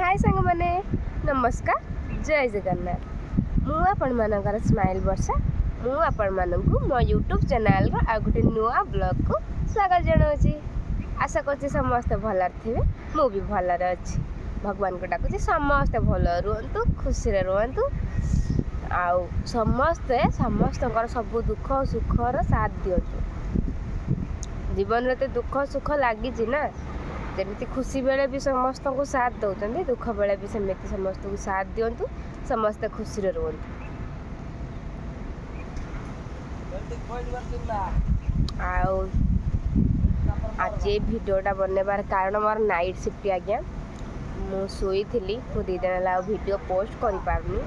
हाय सांग मैंने नमस्कार जय जगन्नाथ मु आपण मानकर स्माइल वर्षा मु आपण मानकु मो यूट्यूब चैनल रो आ गोटे नुआ ब्लॉग को स्वागत जनाऊँगी। आशा करछि समस्त भलर थिबे मु भी भलर अछि। भगवान को डाकुछि समस्त भल रुहंतु खुशी रे रुहंतु आउ समस्ते समस्तकर सब दुख सुखर साथ दियंतु। जीवन रे तो दुख सुख लगी ना जमी खुशी बेले भी समस्त को साथ दौरान दुख बेले भी सेमती समस्त को साथ दिंतु समस्ते खुशी रे रुहंतु। आज ये भिडियोटा बनवार कारण मोर नाइट शिफ्ट आज्ञा मु सोई थी मु 2 दिन है वीडियो पोस्ट कर पारनी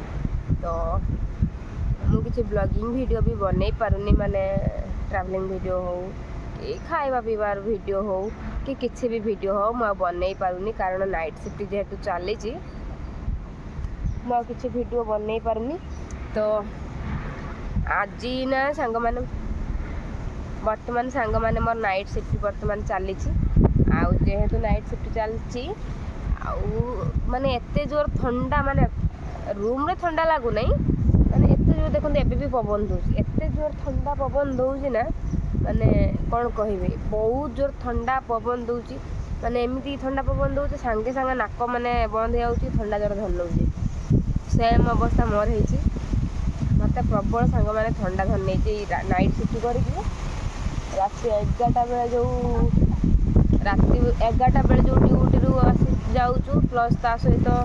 तो मुझे ब्लॉगिंग वीडियो भी बन पारुनी माने ट्रैवलिंग वीडियो हो कि खाଇବା पीबार वीडियो हो कि किसी भी वीडियो हो मु बन पारुनी कारण नाइट शिफ्ट जेहेतु चली मु किसी वीडियो बन पारुनी। तो आज ना सांग मैंने बर्तमान सांग मैंने मोर नाइट शिफ्ट बर्तमान चली जेहेतु नाइट शिफ्ट चलती माने एते जोर ठंडा माने रूम रे ठंडा लागू नहीं माने एते जोर देखो एबे भी पवन दौर एते जोर ठंडा पवन दौर ना माने कौन कहबे बहुत जोर ठंडा पवन दौर माने एमती ठंडा पवन दौर सांगे सांगे नाक माने बंद हो ठंडा जर धर नौ सेम अवस्था मोर होती मत प्रबल सांग मैंने ठंडा धर नहीं नाइट शिफ्ट करके रात 11टा बेले जो राति 11टा बेले जो ड्यूटी रू आसी जाऊँ प्लस ता सहित हूँ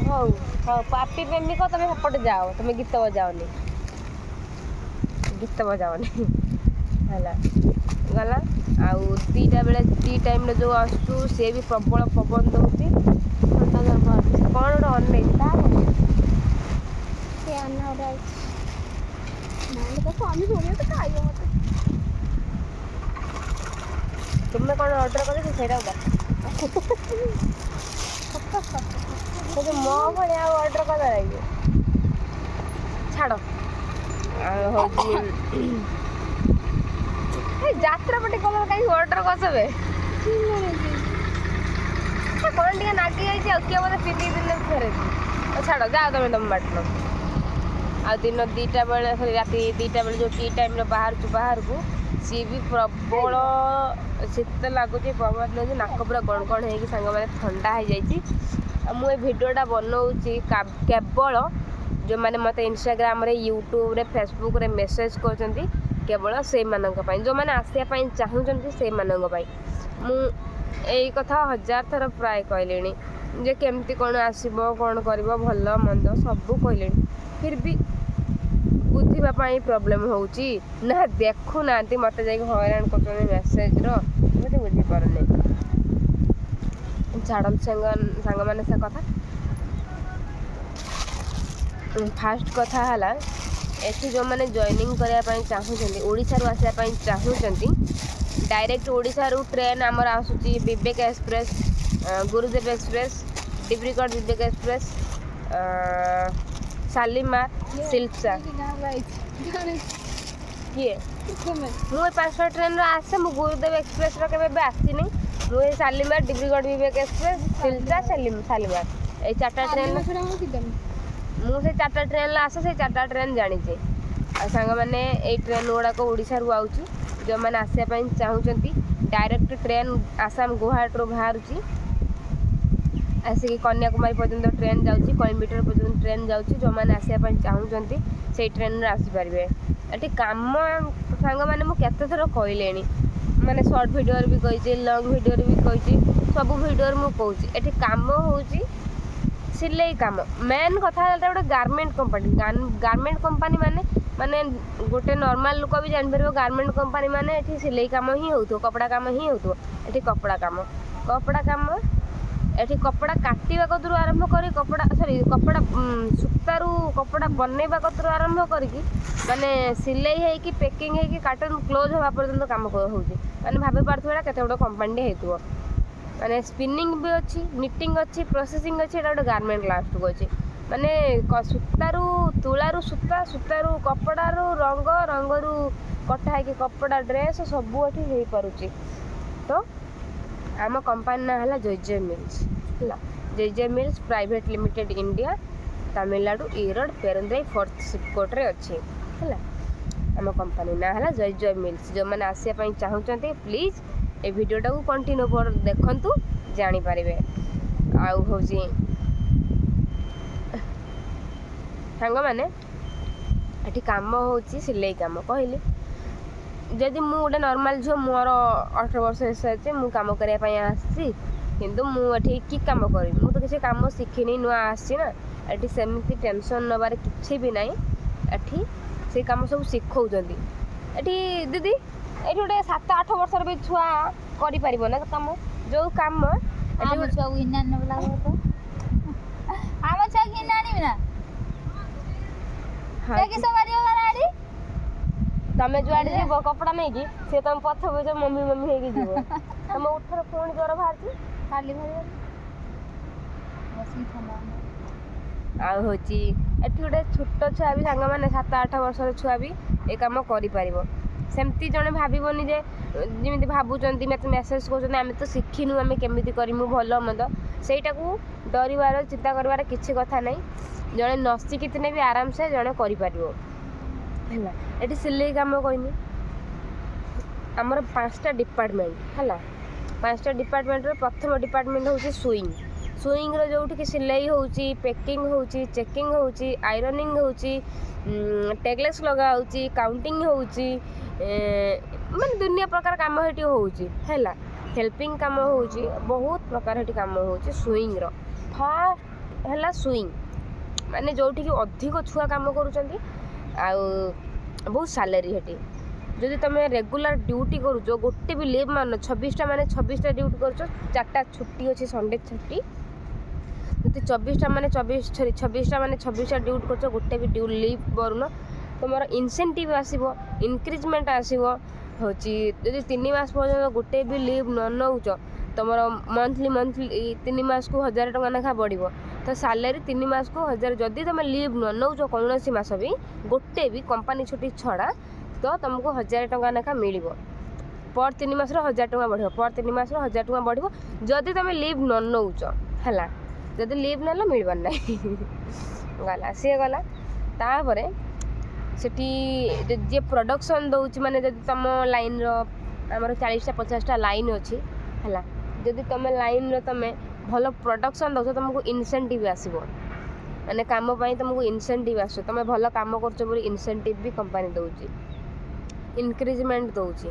हौ हाँ पार्टी प्रेमिक तुम सेपटे जाओ तुम गीत बजाओनी है गला आउ 2टा बेले 2 टाइम जो आसू सी भी प्रबल पवन दौर कौन गोटे तुम्हें कौन ऑर्डर कर मो भाई ऑर्डर कर छाड़ यात्रा पटे कलर कहीं ऑर्डर करसबे कौन टे नागी जाइए किए बोले पिंधि दिन फेरे छाड़ जाओ तुम बाटन आ दिन 2टा बेले राति 2टा बेले जो टी टाइम बाहर को सी भी प्रबल शीत लगुच पवन दौर नाक पूरा गण गण हो सांग मैंने ठंडा हो जाए मुझे भिडियोटा बनाऊँगी केवल जो मैंने मत इंस्टाग्राम रे यूट्यूब रे फेसबुक रे मेसेज कर केवल से जो मैंने आसापी चाहूँगी से यही कथा 1000 थर प्राय कहले जे केमती कौन आसब कौन कर भल मंद सब कहले फिर भी बुझापी प्रोब्लेम होची ना देखु ना मत जा हैरान कर मेसेज रे बुझीपारे छाड़ सांग मैंने से कथा फास्ट कथा है एठी जो मैंने जॉइनिंग करने चाहूँगी ओडिशा रू आसापी चाहूँगी डायरेक्ट ओडिशा रू ट्रेन आमर आसूची विवेक एक्सप्रेस गुरुदेव एक्सप्रेस डिब्रूगढ़ विवेक एक्सप्रेस शालीमार सिल्चा किए मुझे 5टा ट्रेन आसे मु गुरुदेव एक्सप्रेस के आसनी मुझे शालीमार डिब्रूगढ़ विवेक एक्सप्रेस सिल्चा शालीमार ये 4टा ट्रेन मुझे 4टा ट्रेन आसे से 4टा ट्रेन जानी सांग मैंने ये ट्रेन गुड़ाक ओडिशा रू आउची जो मैंने आसापी चाहूँगी डायरेक्ट ट्रेन आसाम गुवाहाटी बाहर आसिक कन्याकुमारी पर्यंत ट्रेन जाऊँगी कोयम्बटूर पर्यंत ट्रेन जाऊँगी जो मैंने आसापी चाहूँगी से ट्रेन आसीपारे ये कम सांग मैंने मुझे थर कहले माने शॉर्ट वीडियो भी कही लॉन्ग वीडियो भी कही सब वीडियो मुझे ये कम हो सिलाई कम मेन कथा गोटे गारमेंट कंपनी माने गोटे नॉर्मल लोक भी जापर गारमेंट कंपनी माने ये सिलाई कम ही हो कपड़ा कम ही हो कपड़ा कम ये कपड़ा काटा कतरू आरंभ कर कपड़ा सॉरी कपड़ा सूतारू कपड़ा बनवा कतरू आरंभ करके माने सिलाई हो पैकिंग हो कार्टन क्लोज हवा पर्यंत कम हो माने भाभी पार्थ्व केते गोटे कंपनी माने स्पिनिंग भी अच्छी निटिंग अच्छी प्रोसेसिंग अच्छी गोटे गारमेंट लास्ट को अच्छी ମାନେ ସୂତାରୁ ତୁଳାରୁ ସୂତା, ସୂତାରୁ କପଡ଼ାରୁ ରଙ୍ଗ, ରଙ୍ଗରୁ କଟା ହେଇକି କପଡ଼ା, ଡ୍ରେସ୍ ସବୁ ଏଠି ହେଇପାରୁଛି। ତ ଆମ କମ୍ପାନୀ ନାଁ ହେଲା ଜୟ ମିଲ୍ସ ହେଲା। Jay mills private limited India, Tamil Nadu, Erode, Perundurai, 4th ସିପକୋଟ୍ରେ ଅଛି ହେଲା। ଆମ କମ୍ପାନୀ ନାଁ ହେଲା ଜୟ ମିଲ୍ସ। ଯେଉଁମାନେ ଆସିବା ପାଇଁ ଚାହୁଁଛନ୍ତି ପ୍ଲିଜ୍ ଏ ଭିଡ଼ିଓଟାକୁ କଣ୍ଟିନ୍ୟୁ ଦେଖନ୍ତୁ, ଜାଣିପାରିବେ। ଆଉ ହେଉଛି ସାଙ୍ଗମାନେ ଏଠି କାମ ହେଉଛି ସିଲେଇ କାମ। କହିଲି ଯଦି ମୁଁ ଗୋଟେ ନର୍ମାଲ୍ ଝିଅ, ମୋର 18 ବର୍ଷ ହେଇସାରିଛି, ମୁଁ କାମ କରିବା ପାଇଁ ଆସିଛି, କିନ୍ତୁ ମୁଁ ଏଠି କି କାମ କରିବି? ମୁଁ ତ କିଛି କାମ ଶିଖିନି, ନୂଆ ଆସିଛି ନା। ଏଠି ସେମିତି ଟେନସନ୍ ନେବାର କିଛି ବି ନାହିଁ। ଏଠି ସେଇ କାମ ସବୁ ଶିଖଉଛନ୍ତି। ଏଠି ଦିଦି ଏଠି ଗୋଟେ 7-8 ବର୍ଷର ବି ଛୁଆ କରିପାରିବ ନା କାମ, ଯେଉଁ କାମ ଆମ ଛୁଆକୁ ଇନା ନେଲା ତ ଆମ ଛୁଆକୁ ଇନା ଆଣିବି ନା ତମେ ଯୁଆଡ଼େ ଯିବ କପଡ଼ା ନେଇକି, ସେ ତମେ ପଛ ପଛ ମମି ମମି ହେଇକି ଯିବ। ତମ ଉଠର ପୁଣି ଜ୍ୱର ବାହାରିଛି କାଲି ଆଉ ହେଉଛି ଏଠି ଗୋଟେ ଛୋଟ ଛୁଆ ବି ସାଙ୍ଗମାନେ 7-8 ବର୍ଷର ଛୁଆ ବି ଏ କାମ କରିପାରିବ। ସେମିତି ଜଣେ ଭାବିବନି ଯେ ଯେମିତି ଭାବୁଛନ୍ତି, ମୋତେ ମେସେଜ୍ କରୁଛନ୍ତି ଆମେ ତ ଶିଖିନୁ, ଆମେ କେମିତି କରିମୁ ଭଲ ମନ୍ଦ। ସେଇଟାକୁ ଡରିବାର ଚିନ୍ତା କରିବାର କିଛି କଥା ନାହିଁ। ଜଣେ ନ ଶିଖିଥିଲେ ବି ଆରାମସେ ଜଣେ କରିପାରିବ ହେଲା। ଏଠି ସିଲେଇ କାମ କହିନି, ଆମର 5ଟା ଡିପାର୍ଟମେଣ୍ଟ ହେଲା। 5ଟା ଡିପାର୍ଟମେଣ୍ଟର ପ୍ରଥମ ଡିପାର୍ଟମେଣ୍ଟ ହେଉଛି ସୁଇଂ। ସୁଇଂର ଯେଉଁଠିକି ସିଲେଇ ହେଉଛି, ପ୍ୟାକିଂ ହେଉଛି, ଚେକିଂ ହେଉଛି, ଆଇରନିଂ ହେଉଛି, ଟେଗ୍ଲେସ୍ ଲଗା ହେଉଛି, କାଉଣ୍ଟିଂ ହେଉଛି, ମାନେ ଦୁନିଆ ପ୍ରକାର କାମ ଏଠି ହେଉଛି ହେଲା। ହେଲ୍ପିଂ କାମ ହେଉଛି, ବହୁତ ପ୍ରକାର ଏଠି କାମ ହେଉଛି ସୁଇଂର। ଫାର୍ଷ୍ଟ ହେଲା ସୁଇଂ, ମାନେ ଯେଉଁଠିକି ଅଧିକ ଛୁଆ କାମ କରୁଛନ୍ତି, ଆଉ ବହୁତ ସାଲେରୀ ସେଠି। ଯଦି ତୁମେ ରେଗୁଲାର ଡ୍ୟୁଟି କରୁଛ, ଗୋଟେ ବି ଲିଭ୍ ମାନ 26ଟା ମାନେ 26ଟା ଡ୍ୟୁଟି କରୁଛ, 4ଟା ଛୁଟି ଅଛି, ସଣ୍ଡେ ଛୁଟି। ଯଦି 24ଟା ମାନେ 26ଟା ଡ୍ୟୁଟି କରୁଛ, ଗୋଟେ ବି ଲିଭ୍ କରୁନ, ତୁମର ଇନସେଣ୍ଟିଭ୍ ଆସିବ, ଇନକ୍ରିଜମେଣ୍ଟ ଆସିବ। ହେଉଛି ଯଦି 3 ମାସ ପର୍ଯ୍ୟନ୍ତ ଗୋଟେ ବି ଲିଭ୍ ନ ନେଉଛ, ତୁମର ମନ୍ଥଲି 3 ମାସକୁ 1000 ଟଙ୍କା ଲେଖା ବଢ଼ିବ। ତ ସାଲେରୀ 3 ମାସକୁ 1000। ଯଦି ତୁମେ ଲିଭ୍ ନ ନେଉଛ କୌଣସି ମାସ ବି, ଗୋଟେ ବି କମ୍ପାନୀ ଛୁଟି ଛଡ଼ା, ତ ତୁମକୁ 1000 ଟଙ୍କା ଲେଖା ମିଳିବ। ପର୍ 3 ମାସର 1000 ଟଙ୍କା ବଢ଼ିବ, ପର୍ 3 ମାସର 1000 ଟଙ୍କା ବଢ଼ିବ ଯଦି ତୁମେ ଲିଭ୍ ନ ନେଉଛ ହେଲା। ଯଦି ଲିଭ୍ ନେଲେ ମିଳିବାର ନାହିଁ ଗଲା, ସିଏ ଗଲା। ତାପରେ ସେଠି ଯିଏ ପ୍ରଡ଼କ୍ସନ୍ ଦେଉଛି, ମାନେ ଯଦି ତୁମ ଲାଇନ୍ର ଆମର 40ଟା 50ଟା ଲାଇନ୍ ଅଛି ହେଲା। ଯଦି ତୁମ ଲାଇନ୍ର ତୁମେ ଭଲ ପ୍ରଡ଼କ୍ସନ୍ ଦେଉଛ, ତୁମକୁ ଇନସେଣ୍ଟିଭ୍ ଆସିବ, ମାନେ କାମ ପାଇଁ ତୁମକୁ ଇନସେଣ୍ଟିଭ୍ ଆସିବ। ତୁମେ ଭଲ କାମ କରୁଛ ବୋଲି ଇନସେଣ୍ଟିଭ୍ ବି କମ୍ପାନୀ ଦେଉଛି, ଇନକ୍ରିଜମେଣ୍ଟ ଦେଉଛି।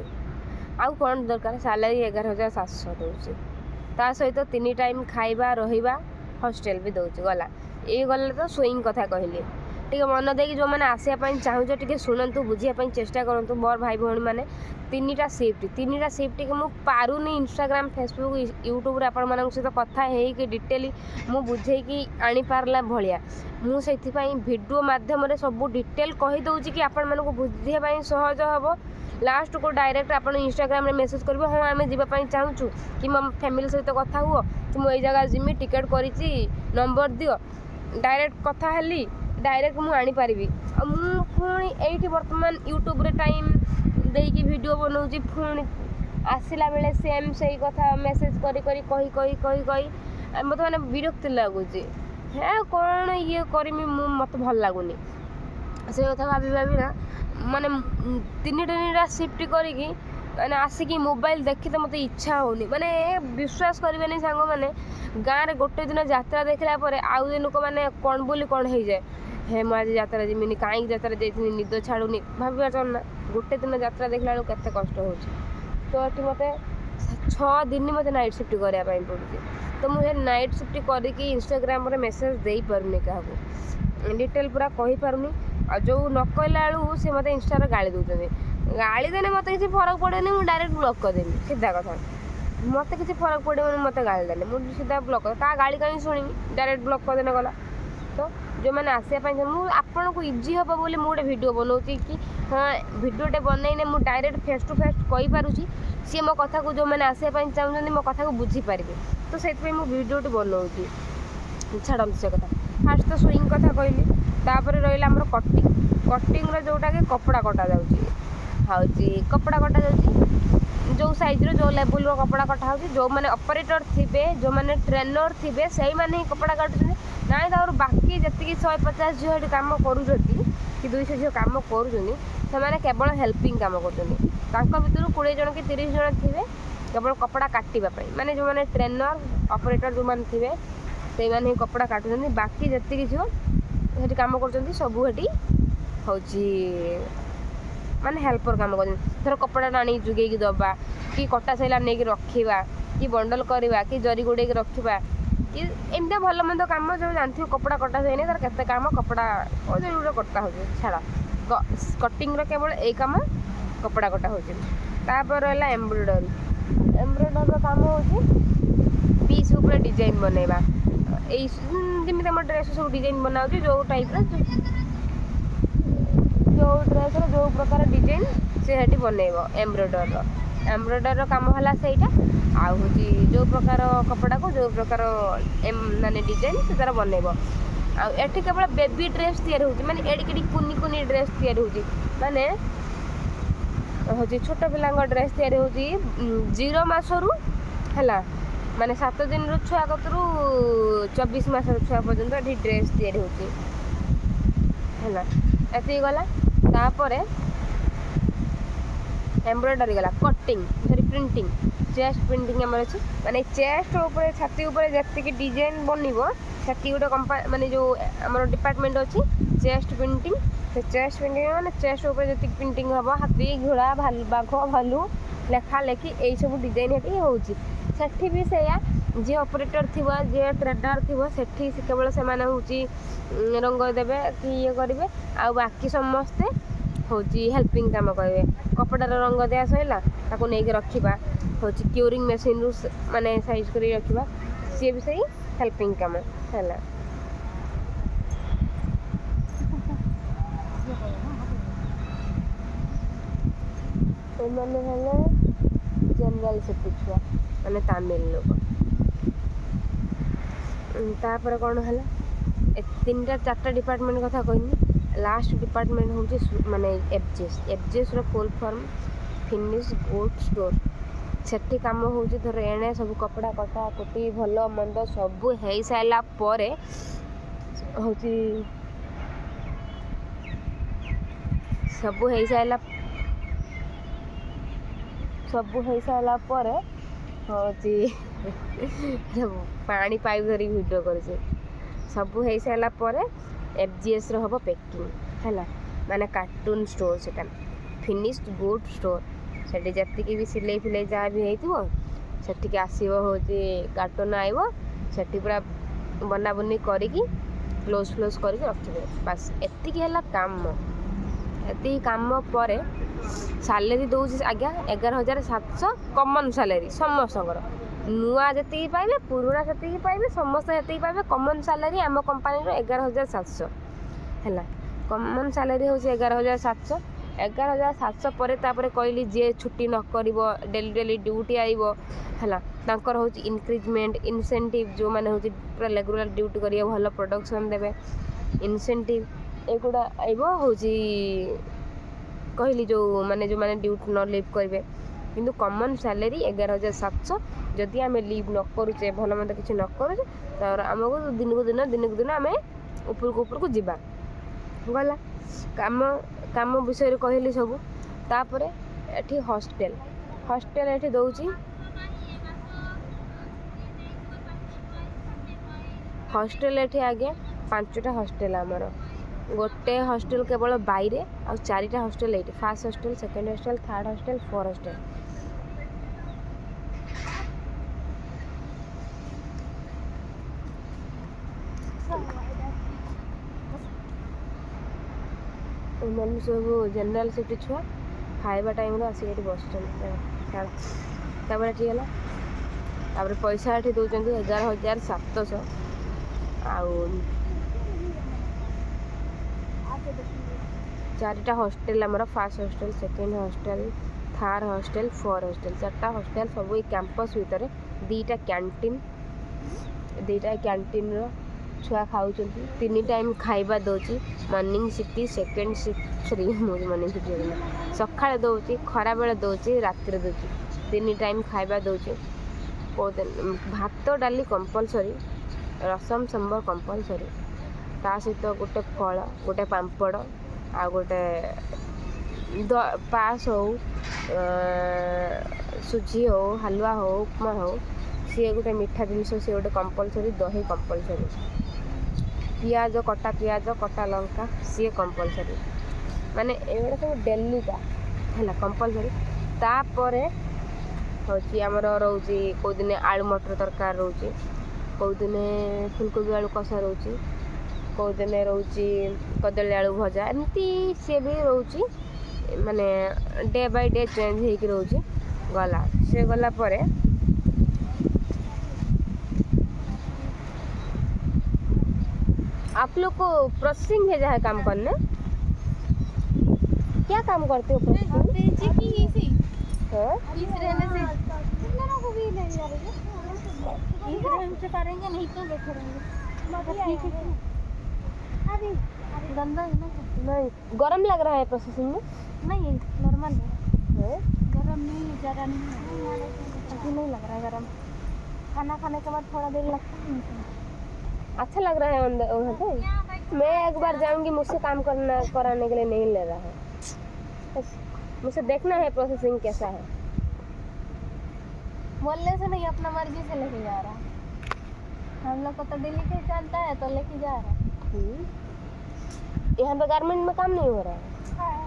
ଆଉ କ'ଣ ଦରକାର? ସାଲାରୀ 11,700 ଦେଉଛି। ତା ସହିତ 3 ଟାଇମ୍ ଖାଇବା, ରହିବା, ହଷ୍ଟେଲ୍ ବି ଦେଉଛି। ଗଲା, ଏଇ ଗଲେ ତ ସୁଇଂ କଥା କହିଲି। ଟିକେ ମନ ଦେଇକି ଯେଉଁମାନେ ଆସିବା ପାଇଁ ଚାହୁଁଛ ଟିକେ ଶୁଣନ୍ତୁ, ବୁଝିବା ପାଇଁ ଚେଷ୍ଟା କରନ୍ତୁ ମୋର ଭାଇ ଭଉଣୀମାନେ। 3ଟା ସିଫ୍ଟକି ମୁଁ ପାରୁନି ଇନଷ୍ଟାଗ୍ରାମ, ଫେସବୁକ୍, ୟୁଟ୍ୟୁବରେ ଆପଣମାନଙ୍କ ସହିତ କଥା ହେଇକି ଡିଟେଲି ମୁଁ ବୁଝେଇକି ଆଣିପାରିଲା ଭଳିଆ। ମୁଁ ସେଥିପାଇଁ ଭିଡ଼ିଓ ମାଧ୍ୟମରେ ସବୁ ଡିଟେଲ୍ କହିଦେଉଛି କି ଆପଣମାନଙ୍କୁ ବୁଝିବା ପାଇଁ ସହଜ ହେବ। ଲାଷ୍ଟକୁ ଡାଇରେକ୍ଟ ଆପଣ ଇନଷ୍ଟାଗ୍ରାମରେ ମେସେଜ୍ କରିବେ, ହଁ ଆମେ ଯିବା ପାଇଁ ଚାହୁଁଛୁ, କି ମୋ ଫ୍ୟାମିଲି ସହିତ କଥା ହୁଅ, କି ମୁଁ ଏଇ ଜାଗା ଯିମି, ଟିକେଟ୍ କରିଛି, ନମ୍ବର ଦିଅ। ଡାଇରେକ୍ଟ କଥା ହେଲି, ଡାଇରେକ୍ଟ ମୁଁ ଆଣିପାରିବି। ଆଉ ମୁଁ ପୁଣି ଏଇଠି ବର୍ତ୍ତମାନ ୟୁଟ୍ୟୁବରେ ଟାଇମ୍ ଦେଇକି ଭିଡ଼ିଓ ବନାଉଛି, ପୁଣି ଆସିଲା ବେଳେ ସେଇ କଥା ମେସେଜ୍ କହି ମୋତେ ମାନେ ବିରକ୍ତି ଲାଗୁଛି। ହେ କ'ଣ ଇଏ କରିମି, ମୋତେ ଭଲ ଲାଗୁନି ସେ କଥା ଭାବି ନା। ମାନେ 3ଟା ସିଫ୍ଟ କରିକି ମାନେ ଆସିକି ମୋବାଇଲ୍ ଦେଖିତେ ମୋତେ ଇଚ୍ଛା ହେଉନି। ମାନେ ବିଶ୍ୱାସ କରିବେନି ସାଙ୍ଗମାନେ, ଗାଁରେ ଗୋଟେ ଦିନ ଯାତ୍ରା ଦେଖିଲା ପରେ ଆଉ ଦିନକୁ ମାନେ କ'ଣ ବୋଲି କ'ଣ ହେଇଯାଏ। ହେ ମୁଁ ଆଜି ଯାତ୍ରା ଯିବିନି, କାହିଁକି ଯାତ୍ରା ଯାଇଥିଲି, ନିଦ ଛାଡ଼ୁନି। ଭାବିପାରୁଛ ନା, ଗୋଟେ ଦିନ ଯାତ୍ରା ଦେଖିଲା ବେଳକୁ କେତେ କଷ୍ଟ ହେଉଛି। ତ ଏଠି ମୋତେ 6 ଦିନ ମୋତେ ନାଇଟ୍ ସିଫ୍ଟ କରିବା ପାଇଁ ପଡ଼ୁଛି। ତ ମୁଁ ସେ ନାଇଟ୍ ସିଫ୍ଟ କରିକି ଇନଷ୍ଟାଗ୍ରାମରେ ମେସେଜ୍ ଦେଇପାରୁନି କାହାକୁ, ଡିଟେଲ୍ ପୁରା କହିପାରୁନି। ଆଉ ଯେଉଁ ନ କହିଲା ବେଳକୁ ସେ ମୋତେ ଇନଷ୍ଟାରେ ଗାଳି ଦେଉଛନ୍ତି। ଗାଳି ଦେଲେ ମୋତେ କିଛି ଫରକ ପଡ଼େନି, ମୁଁ ଡାଇରେକ୍ଟ ବ୍ଲକ୍ କରିଦେବି, ସିଧା କଥା। ମୋତେ କିଛି ଫରକ ପଡ଼ିବନି, ମୋତେ ଗାଳି ଦେଲେ ମୁଁ ସିଧା ବ୍ଲକ୍ କରିଦେବି। କାହା ଗାଳି କାହିଁ ଶୁଣିବି, ଡାଇରେକ୍ଟ ବ୍ଲକ୍ କରିଦେଲେ ଗଲା। ତ ଯେଉଁମାନେ ଆସିବା ପାଇଁ ମୁଁ ଆପଣଙ୍କୁ ଇଜି ହେବ ବୋଲି ମୁଁ ଗୋଟେ ଭିଡ଼ିଓ ବନାଉଛି କି ହଁ ଭିଡ଼ିଓଟେ ବନେଇଲେ ମୁଁ ଡାଇରେକ୍ଟ ଫେସ୍ ଟୁ ଫେସ୍ କହିପାରୁଛି, ସିଏ ମୋ କଥାକୁ ଯେଉଁମାନେ ଆସିବା ପାଇଁ ଚାହୁଁଛନ୍ତି ମୋ କଥାକୁ ବୁଝିପାରିବେ। ତ ସେଥିପାଇଁ ମୁଁ ଭିଡ଼ିଓଟି ବନାଉଛି। ଛାଡ଼ନ୍ତୁ ସେ କଥା। फास्ट तो सुइंग कथा कहली तापर रहा आमर कटिंग कटिंग जोटा कि कपड़ा कटा जाऊँगी हूँ कपड़ा कटा जाऊँगी जो साइज्र जो लेवल कपड़ा कटा हो जो मैंने ऑपरेटर थे जो मैंने ट्रेनर थे से ही कपड़ा काटुँ नाई तर बाकी जी 150 झील कम कर कि 200 झील कम कर केवल हेल्पिंग कम कर भर 20 जन कि 30 जन थे केवल कपड़ा काटापी माने जो मैंने ट्रेनर ऑपरेटर जो मैंने थे से ही कपड़ा काटुं बाकी जी झील कम कर सब हूँ माने हेल्पर कम कर थर कपड़ा आनी जुगेकी दबा कि कटा सैला नहीं रखा कि बंडल करवा कि जरी गोड़े रखा कि एमती भल मंद कम जो जानते कपड़ा कटा सैनी तार केते काम कपड़ा जो कटा हो छाड़ा कटिंग केवल यही कम कपड़ा कटा हो रहा एम्ब्रॉयडरी एम्ब्रॉयडरी काम हो पीस ऊपर डिजाइन बनवा जमी आम ड्रेस सब डिजाइन बनाऊ जो टाइप जो ड्रेस जो प्रकार डिजाइन से बनइब एम्ब्रॉयडरी काम है सहीटा आउ हूँ जो प्रकार कपड़ा को जो प्रकार माने डिजाइन से तार बनइब आठ केवल बेबी ड्रेस तैयारी होती माने एडिक कुनी कुनी ड्रेस तैयारी होती माने हूँ छोट पिला ड्रेस तैयारी होती 0 मासरू है माने 7 दिन छुआ कतरू 24 मास छुआ पर्यंत ये ड्रेस तैयारी होती है एति गला तापर एम्ब्रॉयडरी गला cutting sorry printing chest printing आम अच्छे माने चेस्ट ऊपर छाती ऊपर जी डिजाइन बनइब से गोटे कंपा माने जो आम डिपार्टमेंट अच्छी चेस्ट प्रिंटिंग से चेस्ट प्रिंटिंग माने चेस्ट ऊपर जी प्रिंटिंग हम हाथी घोड़ा बाघ भालू लेखा लेखि यही सब डिजाइन ये होती भी सैया जी ऑपरेटर थी जी ट्रेडर थी से केवल से रंग देवे कि ये करेंगे आ बाकी समस्ते हूँ हेल्पिंग काम करेंगे कपड़ार रंग दिया सैला ताको नहीं रखा हूँ क्यूरिंग मशीन रु माने साइज कर रखा सी भी सही हेल्पिंग काम है जनरल सेफ्टी छुआ माने तमिल लोग तापर कौन है 3टा 4टा डिपार्टमेंट कथा कहनी लास्ट डिपार्टमेंट हूँ माने FJS full form finish good store सेठी काम हूँ धर एणे सब कपड़ा कटा कुटी भल मंद सब हो सारा पर हूँ सब हो सारा पर हूँ पानी पाइप धरी वीडियो कर सब हो सारा पर एफजीएस हम पैकिंग है माने कार्टून स्टोर से फिनिश्ड गुड स्टोर से जी भी सिलाई फिलाई जहाँ भी होती आसो हूँ कार्टून आइब से पूरा बना बुनी करिकी क्लोज फ्लोज करके रखिए बास एति काम एति काम पर सैलरी दौर आज्ञा 11,700 कमन सैलरी समस्त नुआ जी पाइबे पुराना से पाइबे समस्त से पाइबे कमन सैलरी आम कंपानी 11,700 है कमन सैलरी हूँ 11,700 11,700 पर कहली जी छुट्टी न कर डेली डेली ड्यूटी आइब है हूँ इनक्रिजमेंट इनसेंटिव जो मैंने हूँ पूरा रेगुलर ड्यूटी करेंगे भल प्रोडक्शन देवे इनसेंटिव एगुड़ा आइब हूँ कहली जो मैंने ड्यूटी न लिव करेंगे किंतु कमन सैलरी 11,700 जदि आम लिव न करुचे भल मंद किसी न करुचे तो आमको दिन को दिन आम उपरको जावा गला काम काम विषय कहली सब तापर एठी हॉस्टेल एठी दौची हॉस्टेल एठी आगे 5टा हॉस्टेल आमर गोटे हॉस्टेल केवल बाहर आ 4टा हॉस्टेल ये first hostel second hostel third hostel 4 hostel मैंने सब जनरल सिफ्ट छुआ खाଇବା टाइम आसिक बस छाड़ तापर पैसा ये दौरान 11,700 आउ 4टा हॉस्टेल आमर first hostel second hostel third hostel 4 hostel 4टा हॉस्टेल सब कैंपस भितर 2टा कैंटीन ଛୁଆ ଖାଉଛନ୍ତି 3 ଟାଇମ୍ ଖାଇବା ଦେଉଛି। Morning shift, second shift, morning shift ସକାଳେ ଦେଉଛି, ଖରାବେଳେ ଦେଉଛି, ରାତିରେ ଦେଉଛି। 3 ଟାଇମ୍ ଖାଇବା ଦେଉଛି। ଭାତ ଡାଲି କମ୍ପଲସରି, ରସମ ସମ୍ବର କମ୍ପଲସରି, ତା ସହିତ ଗୋଟେ ଫଳ, ଗୋଟେ ପାମ୍ପଡ଼, ଆଉ ଗୋଟେ ପାସ୍ ହଉ, ସୁଜି ହଉ, ହାଲୁଆ ହଉ, ଉପମା ହଉ, ସିଏ ଗୋଟେ ମିଠା ଜିନିଷ, ସିଏ ଗୋଟେ କମ୍ପଲସରି। ଦହି କମ୍ପଲସରି, ପିଆଜ, କଟା ଲଙ୍କା ସିଏ କମ୍ପଲସରି। ମାନେ ଏଗୁଡ଼ା ସବୁ ଡେଲିକା ହେଲା କମ୍ପଲସରି। ତାପରେ ହେଉଛି ଆମର ରହୁଛି କେଉଁଦିନେ ଆଳୁ ମଟର ତରକାରୀ ରହୁଛି, କେଉଁଦିନେ ଫୁଲକୋବି ଆଳୁ କଷା ରହୁଛି, କେଉଁଦିନେ ରହୁଛି କଦଳୀ ଆଳୁ ଭଜା, ଏମିତି ସିଏ ବି ରହୁଛି। ମାନେ ଡେ ବାଇ ଡେ ଚେଞ୍ଜ ହେଇକି ରହୁଛି। ଗଲା ସେ ଗଲା ପରେ आप लोग को प्रोसेसिंग भेजा है काम करने, क्या काम करते हो प्रोसेसिंग? हाँ करेंगे नहीं तो बैठे रहेंगे। गंदा है ना? नहीं, गरम लग रहा है प्रोसेसिंग में? नहीं, नॉर्मल है। है? गरम नहीं, ज़्यादा नहीं, अभी नहीं लग रहा है गरम। खाना खाने के बाद थोड़ा देर लगता है। अच्छा लग रहा है अंदर वहाँ पे। मैं एक बार जाऊंगी, मुझसे काम कराने के लिए नहीं ले रहा है। बस मुझे देखना है प्रोसेसिंग कैसा है। बोलने से नहीं, अपना मर्जी से लेके जा रहा है। हम लोग को तो दिल्ली के चलता है तो लेके जा रहा है। यहाँ पे गारमेंट में काम नहीं हो रहा है?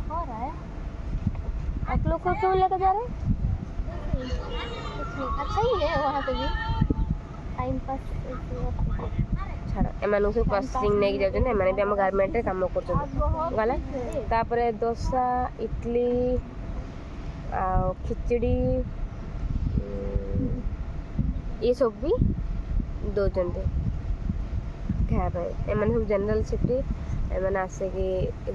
हो रहा है। आप लोग को क्यों लेकर जा रहे हैं? अच्छा ही है वहाँ पे भी, टाइम पास। ଛାଡ଼, ଏମାନଙ୍କୁ ସବୁ ପ୍ରୋସେସିଂ ନେଇକି ଯାଉଛନ୍ତି। ଏମାନେ ବି ଆମ ଗାର୍ମେଣ୍ଟରେ କାମ କରୁଛନ୍ତି। ଗଲା ତାପରେ ଦୋସା, ଇଟଲି, ଆଉ ଖିଚଡ଼ି ଏସବୁ ବି ଦେଉଛନ୍ତି ଖାଇବା ପାଇଁ। ଏମାନେ ସବୁ ଜେନେରାଲ ସିଫ୍ଟ, ଏମାନେ ଆସିକି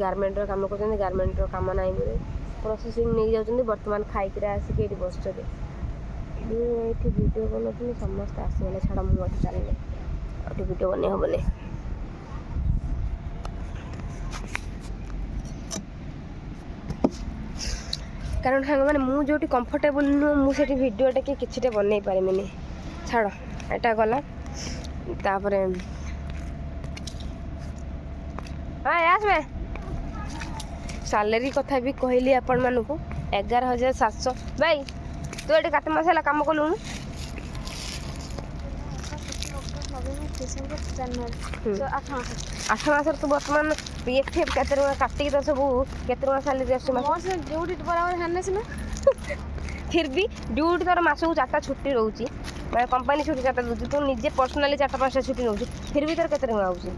ଗାର୍ମେଣ୍ଟର କାମ କରୁଛନ୍ତି। ଗାର୍ମେଣ୍ଟର କାମ ନାହିଁ ବୋଲି ପ୍ରୋସେସିଂ ନେଇକି ଯାଉଛନ୍ତି। ବର୍ତ୍ତମାନ ଖାଇକିରି ଆସିକି ଏଇଠି ବସୁଛନ୍ତି। ମୁଁ ଏଇଠି ଭିଡ଼ିଓ ବନାଉଥିଲି, ସମସ୍ତେ ଆସିଗଲେ। ଛାଡ଼, ମୁଁ ଏଠି ଚାଲିଲେ ଆଉ ଭିଡ଼ିଓ ବନେଇ ହେବନି। କାରଣ ସାଙ୍ଗମାନେ ମୁଁ ଯେଉଁଠି କମ୍ଫର୍ଟେବୁଲ୍ ନୁହଁ, ମୁଁ ସେଠି ଭିଡ଼ିଓଟା କି କିଛିଟା ବନେଇ ପାରିବିନି। ଛାଡ଼, ଏଇଟା ଗଲା। ତାପରେ ହଁ ଆସିବେ। ସାଲେରୀ କଥା ବି କହିଲି ଆପଣମାନଙ୍କୁ, 11,700। ଭାଇ ତୁ ଏଠି କେତେ ମାସ ହେଲା କାମ କଲୁଣୁ? 8 ମାସରେ ତୁ ବର୍ତ୍ତମାନ PF କେତେ ଟଙ୍କା କାଟିକି ତ ସବୁ କେତେ ଟଙ୍କା ସାଲେରୀ ଆସୁଛି? ड्यूटी बराबर है ना। फिर भी ड्यूटी ତୋର ମାସକୁ 4ଟା ଛୁଟି ରହୁଛି, ମାନେ କମ୍ପାନୀ ଛୁଟି 4ଟା ଦେଉଛି, ତୁ ନିଜେ ପର୍ସନାଲି 4-5ଟା ଛୁଟି ନେଉଛି, ଫିର୍ ବି ତୋର କେତେ ଟଙ୍କା ହେଉଛି?